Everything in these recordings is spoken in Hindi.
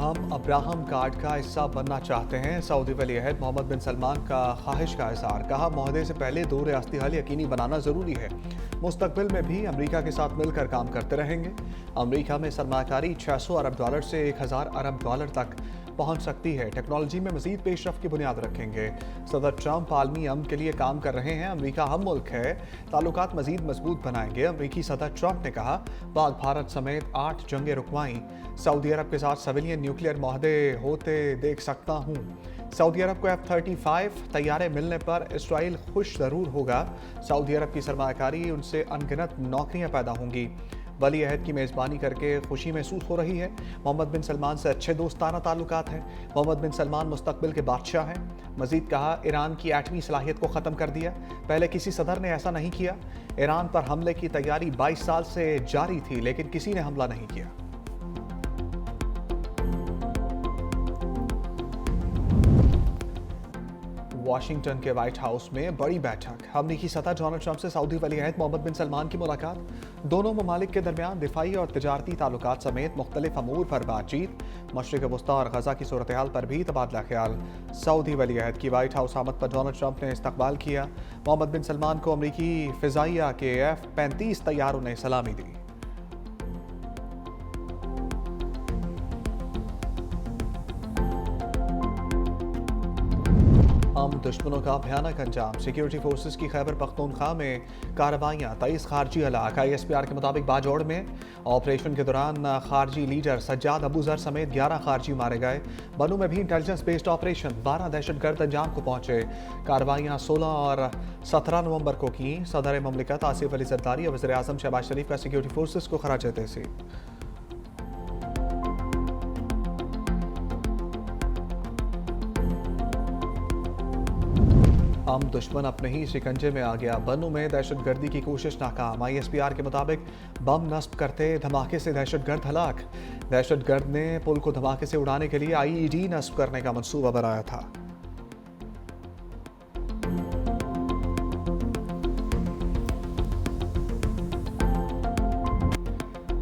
हम अब्राहम कार्ड का हिस्सा बनना चाहते हैं। सऊदी वली अहद मोहम्मद बिन सलमान का ख्वाहिश का इज़हार। कहा, मुआहदे से पहले दो रियासती हल यकीनी बनाना ज़रूरी है। मुस्तकबिल में भी अमरीका के साथ मिलकर काम करते रहेंगे। अमरीका में सरमाकारी $600 अरब से $1000 अरब तक पहुंच सकती है। टेक्नोलॉजी में मजीद पेशरफ की बुनियाद रखेंगे। सदर ट्रंप आलमी अमन के लिए काम कर रहे हैं। अमरीका हम मुल्क है, ताल्लुकात मजीद मजबूत बनाएंगे। अमरीकी सदर ट्रंप ने कहा, पाक भारत समेत 8 जंगें रुकवाई। सऊदी अरब के साथ सिविलियन न्यूक्लियर माहदे होते देख सकता हूँ। सऊदी अरब को F-35 तैयारे मिलने पर इसराइल खुश ज़रूर होगा। सऊदी अरब की सरमाकारी उनसे अनगिनत नौकरियां पैदा होंगी। वली अहद की मेज़बानी करके खुशी महसूस हो रही है। मोहम्मद बिन सलमान से अच्छे दोस्ताना ताल्लुकात हैं। मोहम्मद बिन सलमान मुस्तकबिल के बादशाह हैं। मजीद कहा, ईरान की एटमी सलाहियत को ख़त्म कर दिया। पहले किसी सदर ने ऐसा नहीं किया। ईरान पर हमले की तैयारी 22 साल से जारी थी, लेकिन किसी ने हमला नहीं किया। वाशिंगटन के व्हाइट हाउस में बड़ी बैठक। अमरीकी सदर डोनाल्ड ट्रंप से सऊदी वली अहद मोहम्मद बिन सलमान की मुलाकात। दोनों ममालिक के दरमियान दिफाई और तजारती ताल्लुकात समेत मुख्तलिफ अमूर पर बातचीत। मशरिक़ वस्ता और गजा की सूरत हाल पर भी तबादला ख्याल। सऊदी वली अहद की व्हाइट हाउस आमद पर डोनाल्ड ट्रंप ने इस्तकबाल किया। मोहम्मद बिन सलमान को अमरीकी फ़िज़ाइया के F-35 तैयारों ने सलामी दी। हम दुश्मनों का भयानक अंजाम। सिक्योरिटी फोर्सेस की खैबर पख्तूनख्वा में कार्रवाइयाँ। 23 खारजी हलाक। ISPR के मुताबिक बाजौड़ में ऑपरेशन के दौरान खारजी लीडर सज्जाद अबू जर समेत 11 खारजी मारे गए। बनू में भी इंटेलिजेंस बेस्ड ऑपरेशन। 12 दहशतगर्द अंजाम को पहुंचे। कार्रवाइयाँ 16 और 17 नवंबर को की। सदर ममलिकत आसिफ अली जरदारी और वज़ीर आज़म शहबाज शरीफ का सिक्योरिटी फोर्सेस को खराज तहसीन। हम दुश्मन अपने ही शिकंजे में आ गया। बनू में दहशतगर्दी की कोशिश नाकाम। ISPR के मुताबिक बम नस्ब करते धमाके से दहशतगर्द हलाक। दहशतगर्द ने पुल को धमाके से उड़ाने के लिए IED नस्ब करने का मंसूबा बनाया था।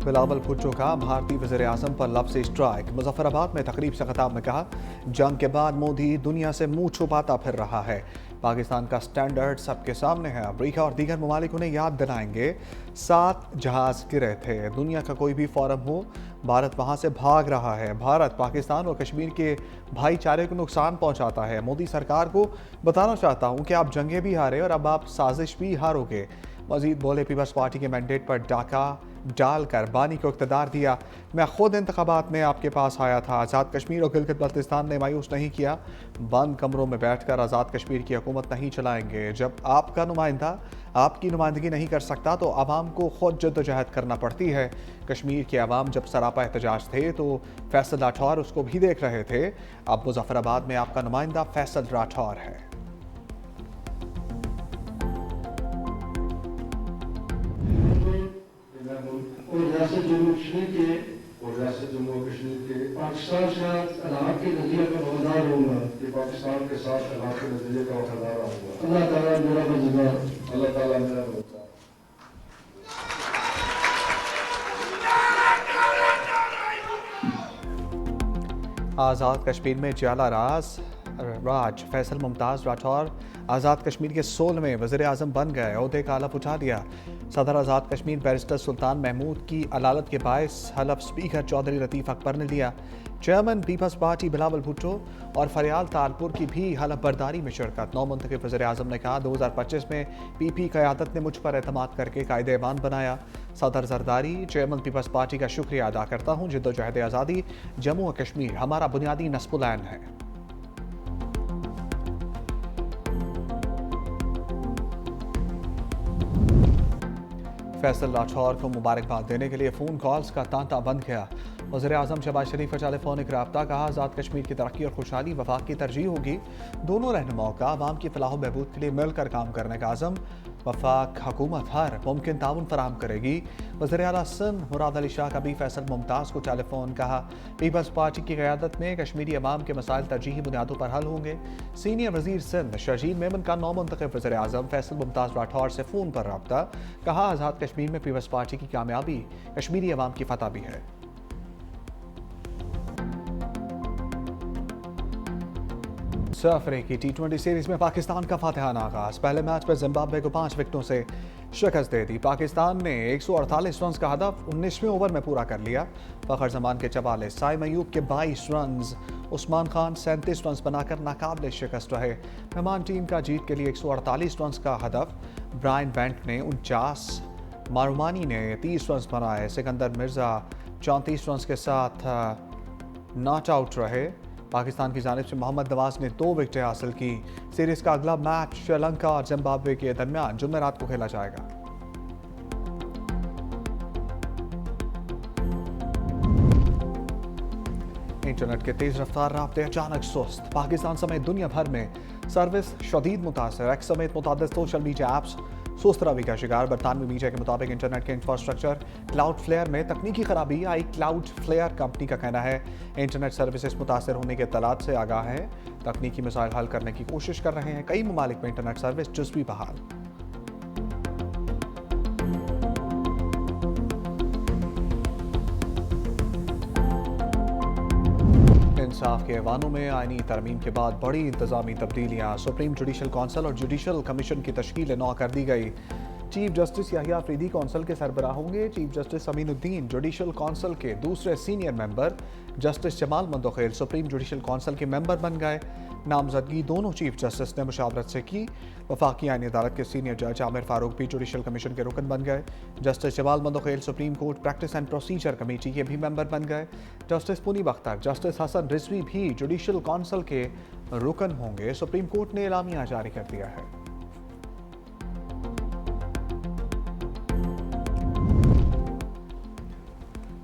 बिलावल भुट्टो का भारतीय वज़ीर आज़म पर लफ्ज़ स्ट्राइक। मुजफ्फराबाद में तकरीब से खिताब में कहा, जंग के बाद मोदी दुनिया से मुंह छुपाता फिर रहा है। पाकिस्तान का स्टैंडर्ड सबके सामने है। अमरीका और दीगर ममालिक उन्हें याद दिलाएंगे 7 जहाज़ गिरे थे। दुनिया का कोई भी फोरम हो, भारत वहाँ से भाग रहा है। भारत पाकिस्तान और कश्मीर के भाईचारे को नुकसान पहुँचाता है। मोदी सरकार को बताना चाहता हूँ कि आप जंगें भी हारे और अब आप साजिश भी हारोगे। मजीद बोले, पीपल्स पार्टी के मैंडेट पर डाका डालकर बानी को इक़्तिदार दिया। मैं खुद इंतखाबात में आपके पास आया था। आज़ाद कश्मीर और गिलगित बल्तिस्तान ने मायूस नहीं किया। बंद कमरों में बैठकर आज़ाद कश्मीर की हुकूमत नहीं चलाएंगे। जब आपका नुमाइंदा आपकी नुमाइंदगी नहीं कर सकता तो आवाम को खुद जद्दोजहद करना पड़ती है। कश्मीर के अवाम जब सरापा एहतजाज थे तो फैसल राठौर उसको भी देख रहे थे। अब मुजफ्फराबाद में आपका नुमाइंदा फैसल राठौर है। और रियासत जम्मू कश्मीर के पाकिस्तान से अल्लाह के नज़रिए का वफादार रहूँगा कि पाकिस्तान के साथ अल्लाह के नज़रिए का वफादार रहूँगा। अल्लाह ताला मेरा मददगार, अल्लाह ताला मेरा मददगार। आज़ाद कश्मीर में जाला राज फैसल मुमताज़ राठौर आज़ाद कश्मीर के 16वें वज़ीर आज़म बन गए। ओहदे का हलफ उठा दिया। सदर आज़ाद कश्मीर बैरिस्टर सुल्तान महमूद की अलालत के बायस हलफ स्पीकर चौधरी लतीफ़ अकबर ने लिया। चेयरमैन पीपल्स पार्टी बिलावल भुट्टो और फरियाल तालपुर की भी हलफ बर्दारी में शिरकत। नौ मुंतखब वज़ीर आज़म ने कहा, 2025 में PP क़यादत ने मुझ पर एतमाद करके कायदे ऐवान बनाया। सदर जरदारी, चेयरमैन पीपल्स पार्टी का शुक्रिया अदा करता हूँ। जिद्दोजहद आज़ादी जम्मू और कश्मीर हमारा बुनियादी नस्बुल-ऐन है। फैसल राठौर को मुबारकबाद देने के लिए फ़ोन कॉल्स का तांता बंद गया। वज़ीर आज़म शहबाज शरीफ का टेलीफोनिक रब्ता। कहा, आज़ाद कश्मीर की तरक्की और खुशहाली वफाक की तरजीह होगी। दोनों रहनुमाओं का अवाम की फलाह बहबूद के लिए मिलकर काम करने का आज़म। वफाक हुकूमत हर मुमकिन ताउन फराहम करेगी। वज़ीर आला सिंध मुराद अली शाह का भी फैसल मुमताज़ को टेलीफोन। कहा, पीपल्स पार्टी की क़यादत में कश्मीरी अवाम के मसाइल तरजीही बुनियादों पर हल होंगे। सीनियर वज़ीर सिंध शर्जील मेमन का नौ मुंतखब वज़ीर आज़म फैसल मुमताज़ राठौर से फ़ोन पर रब्ता। कहा, आज़ाद कश्मीर में पीपल्स पार्टी की कामयाबी कश्मीरी अवाम की फतह भी है। अफ्रीकी टी20 सीरीज में पाकिस्तान का फातिहाना आगाज। पहले मैच में जिम्बाब्वे को 5 विकेटों से शिकस्त दे दी। पाकिस्तान ने 148 रन का हदफ 19वें ओवर में पूरा कर लिया। फखर जमान के 44, साइम अयूब के 22 रन, उस्मान खान 37 रन बनाकर नाकाबिले शिकस्त रहे। मेहमान टीम का जीत के लिए 148 रन का हदफ। ब्रायन बेंट ने 49, मारूमानी ने 30 रन बनाए। सिकंदर मिर्जा 34 रन के साथ नॉट आउट रहे। पाकिस्तान की जानिब से मोहम्मद नवाज ने 2 विकेटें हासिल की। सीरीज का अगला मैच श्रीलंका और जिम्बाब्वे के दरमियान जुमेरात को खेला जाएगा। इंटरनेट के तेज रफ्तार राब्ते अचानक सुस्त। पाकिस्तान समेत दुनिया भर में सर्विस शदीद मुतासर। एक्स समेत मुतादिद सोशल मीडिया ऐप्स सुस्त रवि का शिकार। बरतानवी मीडिया के मुताबिक इंटरनेट के इंफ्रास्ट्रक्चर क्लाउडफ्लेयर में तकनीकी खराबी आई। क्लाउडफ्लेयर कंपनी का कहना है इंटरनेट सर्विसेज मुतासर होने के इत्तलात से आगाह है। तकनीकी मसाइल हल करने की कोशिश कर रहे हैं। कई ममालिक में इंटरनेट सर्विस जुज़वी बहाल। इंसाफ के ऐवानों में आईनी तरमीम के बाद बड़ी इंतजामी तब्दीलियां। सुप्रीम जुडिशल कौंसिल और जुडिशल कमीशन की तश्कील नौ कर दी गई। Chief justice Yahya Afridi council के सरबराह होंगे। Chief justice Aminuddin judicial council के दूसरे senior member. Justice Jamal Mandokhail supreme judicial council के मेंबर बन गए। नामजदगी दोनों चीफ जस्टिस ने मुशावरत से की। वफाकी आईनी अदालत के सीनियर जज आमिर फारूक भी जुडिशल कमीशन के रुकन बन गए। Justice Jamal Mandokhail supreme court practice and procedure committee के भी मेंबर बन गए। जस्टिस पुनीब अख्तर, जस्टिस हसन रिजवी भी जुडिशल कौंसिल के रुकन होंगे। सुप्रीम कोर्ट ने एलामिया जारी कर दिया है।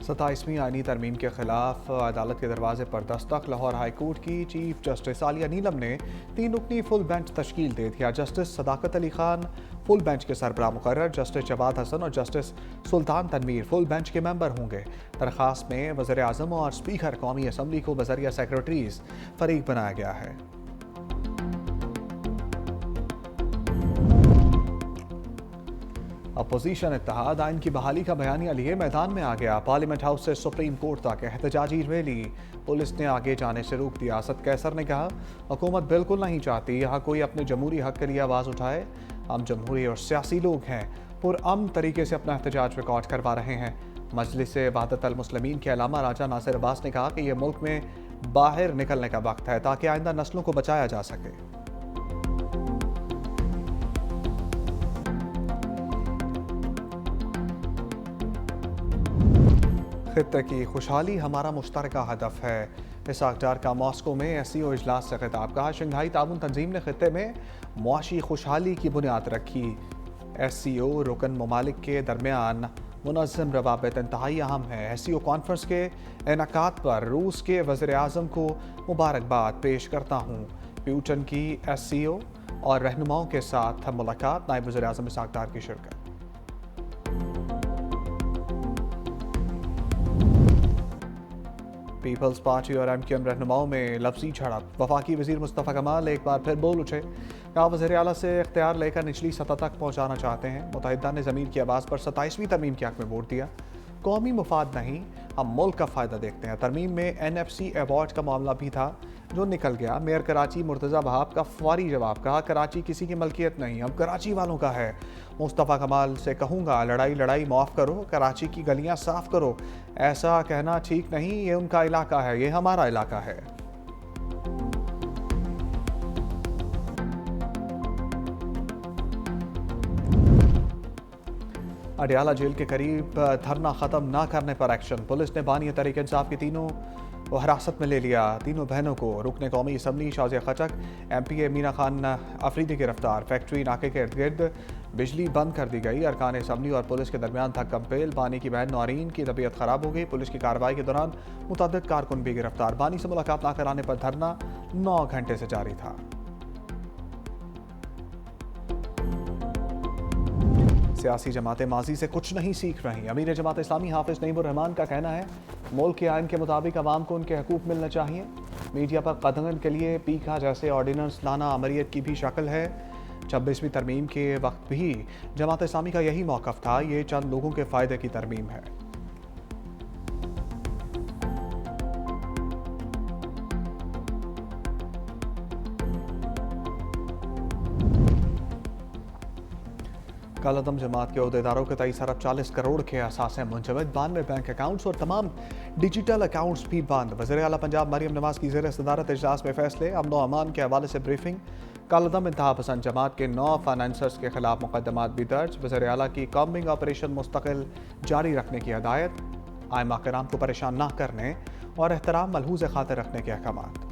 सताईसवीं आईनी तरमीम के खिलाफ अदालत के दरवाजे पर दस्तक। लाहौर हाई कोर्ट की चीफ जस्टिस आलिया नीलम ने 3 रुकनी फुल बेंच तश्कील दे दिया। जस्टिस सदाकत अली खान फुल बेंच के सरबराह मुकर्रर। जस्टिस जवाद हसन और जस्टिस सुल्तान तनवीर फुल बेंच के मेंबर होंगे। दरखास्त में वज़ीर आज़म और स्पीकर कौमी असम्बली को बज़रिया सेक्रेटरीज फरीक बनाया गया है। अपोजिशन इत्तेहाद आइन की बहाली का बयानिया लिए मैदान में आ गया। पार्लियामेंट हाउस से सुप्रीम कोर्ट तक एहतजाजी रैली। पुलिस ने आगे जाने से रोक दिया। असद कैसर ने कहा हुकूमत बिल्कुल नहीं चाहती यहाँ कोई अपने जमहूरी हक के लिए आवाज़ उठाए। हम जमहूरी और सियासी लोग हैं, पुरअमन तरीके से अपना एहतजाज रिकॉर्ड करवा रहे हैं। मजलिस वहदत अल मुस्लिमीन के अलामा राजा नासिर अब्बास ने कहा कि यह मुल्क में बाहर निकलने का वक्त है ताकि आइंदा नस्लों को बचाया जा सके। खित्ते की खुशहाली हमारा मुश्तरका हदफ है। इसहाक डार का मॉस्को में एससीओ इजलास से खिताब। कहा शंघाई ताउन तंजीम ने खित्ते में मुआशी खुशहाली की बुनियाद रखी। एससीओ रुकन ममालिक के दरमियान मुनज़्ज़म रवाबित इंतहाई अहम है। एससीओ कॉन्फ्रेंस के इनेकाद पर रूस के वज़ीर आज़म को मुबारकबाद पेश करता हूँ। प्यूटन की एससीओ और रहनुमाओं के साथ मुलाकात। नायब वज़ीर आज़म इसहाक डार की शिरकत। पीपल्स पार्टी और एमक्यूएम रहनुमाओं में लफ्जी झड़प। वफाकी वजीर मुस्तफ़ा कमाल एक बार फिर बोल उठे। कहा वज़ीर आला से इख्तियार लेकर निचली सतह तक पहुँचाना चाहते हैं। मुत्तहिदा ने ज़मीर की आवाज़ पर 27वीं तरमीम के हक़ में वोट दिया। कौमी मुफाद नहीं, हम मुल्क का फ़ायदा देखते हैं। तरमीम में NFC अवार्ड का मामला भी था जो निकल गया। मेयर कराची मुर्तज़ा वहाब का फौरी जवाब। कहा कराची किसी की मलकियत नहीं, अब कराची वालों का है। मुस्तफ़ा कमाल से कहूँगा लड़ाई माफ़ करो, कराची की गलियाँ साफ़ करो। ऐसा कहना ठीक नहीं, ये उनका इलाका है, ये हमारा इलाका है। अडियाला जेल के करीब धरना ख़त्म न करने पर एक्शन। पुलिस ने बानी तहरीक इंसाफ की तीनों को हिरासत में ले लिया। तीनों बहनों को रुकने कौमी असम्बली शाजिया खचक, MPA मीना खान अफरीदी गिरफ्तार। फैक्ट्री नाके के इर्द गिर्द बिजली बंद कर दी गई। अरकान असम्बली और पुलिस के दरमियान था कंपेल। बानी की बहन नौरीन की तबीयत खराब हो गई। पुलिस की कार्रवाई के दौरान मुतअद्दिद कारकुन भी गिरफ्तार। बानी से मुलाकात न कराने पर धरना 9 घंटे से जारी था। सियासी जमातें माजी से कुछ नहीं सीख रही। अमीर जमात इस्लामी हाफिज नईमुर रहमान का कहना है मुल्क के आइन के मुताबिक अवाम को उनके हकूक मिलना चाहिए। मीडिया पर कदगन के लिए पीखा जैसे ऑर्डिनेंस लाना अमरियत की भी शक्ल है। 26वीं तरमीम के वक्त भी जमात इस्लामी का यही मौक़िफ़ था। ये चंद लोगों के फ़ायदे की तरमीम है। कालादम जमात के अहदेदारों के 23 अरब 40 करोड़ के असासे मुंजमद, 92 बैंक अकाउंट्स और तमाम डिजिटल अकाउंट्स भी बंद। वज़ीर आला पंजाब मरियम नवाज की ज़ेर सदारत इजलास में फैसले, अमन व अमान के हवाले से ब्रीफिंग। कालादम इंतहा पसंद जमात के 9 फाइनेंसर्स के खिलाफ मुकदमात भी दर्ज। वज़ीर आला की कॉम्बिंग ऑपरेशन मुस्तकिल जारी रखने की हदायत। आइमा कराम को परेशान न करने और एहतराम मलहूज़ खातिर रखने के अहकामात।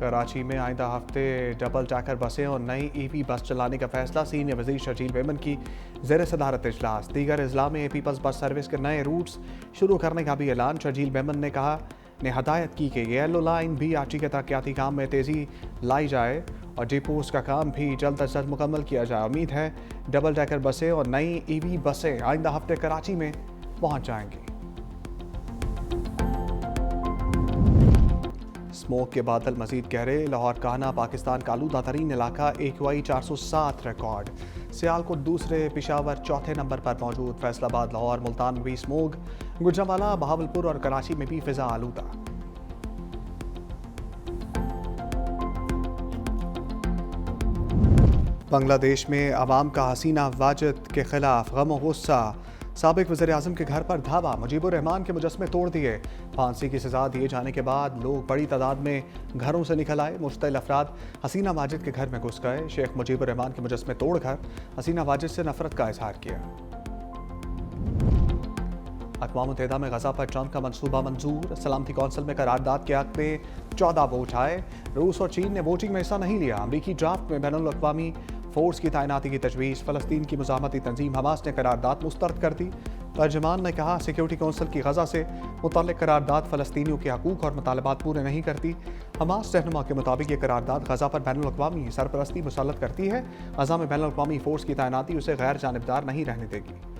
कराची में आइंदा हफ्ते डबल टैकर बसें और नई ईवी बस चलाने का फैसला। सीनियर वज़ीर शर्जील मेमन की ज़ेर सदारत इजलास। दीगर अजला में पीपल्स बस सर्विस के नए रूट्स शुरू करने का भी ऐलान। शर्जील मेमन ने हदायत की कि येलो लाइन भी आची के तरक्याती काम में तेज़ी लाई जाए और डिपोज का काम भी जल्द अज जल्द मुकम्मल किया जाए। उम्मीद है डबल टैकर बसें और नई ईवी बसें आइंदा हफ्ते कराची में पहुँच जाएंगी। स्मोक के बादल मजीद गहरे। लाहौर काहना पाकिस्तान का आलूदा तरीन इलाका, AQI 407 रिकॉर्ड। सियालकोट दूसरे, पिशावर चौथे नंबर पर मौजूद। फैसलाबाद, लाहौर, मुल्तान में भी स्मोक। गुजरांवाला, बहावलपुर और कराची में भी फिजा आलूदा। बांग्लादेश में अवाम का हसीना वाजिद के खिलाफ गम और गुस्सा। साबिक वज़ीर आज़म के घर पर धावा, मुजीबुर रहमान के मुजस्समे तोड़ दिए। फांसी की सज़ा दिए जाने के बाद लोग बड़ी तादाद में घरों से निकल आए। मुश्तिल अफराद हसीना वाजिद के घर में घुस गए। शेख मुजीबुर रहमान के मुजस्समे तोड़कर हसीना वाजिद से नफरत का इजहार किया। अक़वाम मुत्तहिदा में गज़ा पर ट्रंप का मंसूबा मंजूर। सलामती कौंसिल में करारदाद के हक़ में 14 वोट आए। रूस और चीन ने वोटिंग में हिस्सा नहीं लिया। अमरीकी ड्राफ्ट में बैनुल अक़वामी फोर्स की तैनाती की तजवीज़। फ़लस्तीन की मुज़ाहमती तंजीम हमास ने करारदाद मुस्तरद कर दी। तर्जमान ने कहा, सिक्योरिटी कौंसिल की गज़ा से मुतल्लिक़ करारदाद फ़लस्तीनियों के हकूक़ और मुतालबात पूरे नहीं करती। हमास रहनुमा के मुताबिक ये करारदाद गज़ा पर बैनुल अक़वामी सरपरस्ती मुसल्लत करती है। गज़ा में बैनुल अक़वामी फ़ोर्स की तैनाती उसे गैर जानिबदार नहीं रहने देगी।